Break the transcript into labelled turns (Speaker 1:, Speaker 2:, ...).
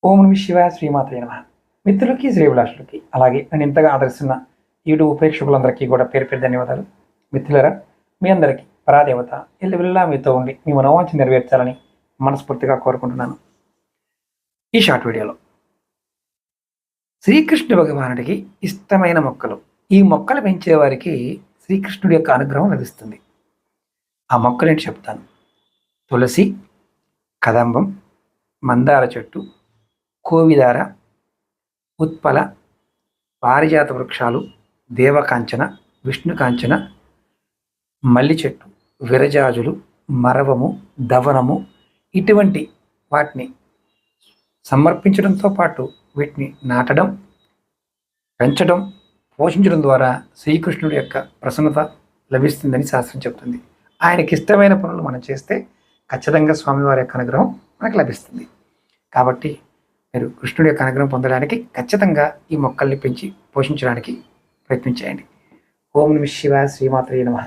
Speaker 1: ఓం నమః శివాయ శ్రీమాత్రే నమః. మిత్రులకి శ్రేభిలాషులకి అలాగే నన్ను ఇంతగా ఆదరిస్తున్న యూట్యూబ్ ప్రేక్షకులందరికీ కూడా పేరు పేరు ధన్యవాదాలు. మిత్రులరా, మీ అందరికీ పరాదేవత ఎల్లవెల్లా మీతో ఉండి మీ మనోవాంఛ నెరవేర్చాలని మనస్ఫూర్తిగా కోరుకుంటున్నాను. ఈ షార్ట్ వీడియోలో శ్రీకృష్ణ భగవానుడికి ఇష్టమైన మొక్కలు, ఈ మొక్కలు పెంచే వారికి శ్రీకృష్ణుడి యొక్క అనుగ్రహం లభిస్తుంది. ఆ మొక్కలేంటి చెప్తాను. తులసి, కదంబం, మందార చెట్టు, కోవిదార, ఉత్పల, పారిజాత వృక్షాలు, దేవకాంచన, విష్ణుకాంచన, మల్లి చెట్టు, విరజాజులు, మరవము, దవనము, ఇటువంటి వాటిని సమర్పించడంతో పాటు వీటిని నాటడం, పెంచడం, పోషించడం ద్వారా శ్రీకృష్ణుడి యొక్క ప్రసన్నత లభిస్తుందని శాస్త్రం చెబుతుంది. ఆయనకి ఇష్టమైన పనులు మనం చేస్తే ఖచ్చితంగా స్వామివారి యొక్క అనుగ్రహం మనకు లభిస్తుంది. కాబట్టి మీరు కృష్ణుడి యొక్క అనుగ్రహం పొందడానికి ఖచ్చితంగా ఈ మొక్కల్ని పెంచి పోషించడానికి ప్రయత్నించేయండి. ఓం నమః శివాయ శ్రీమాత్రే నమః.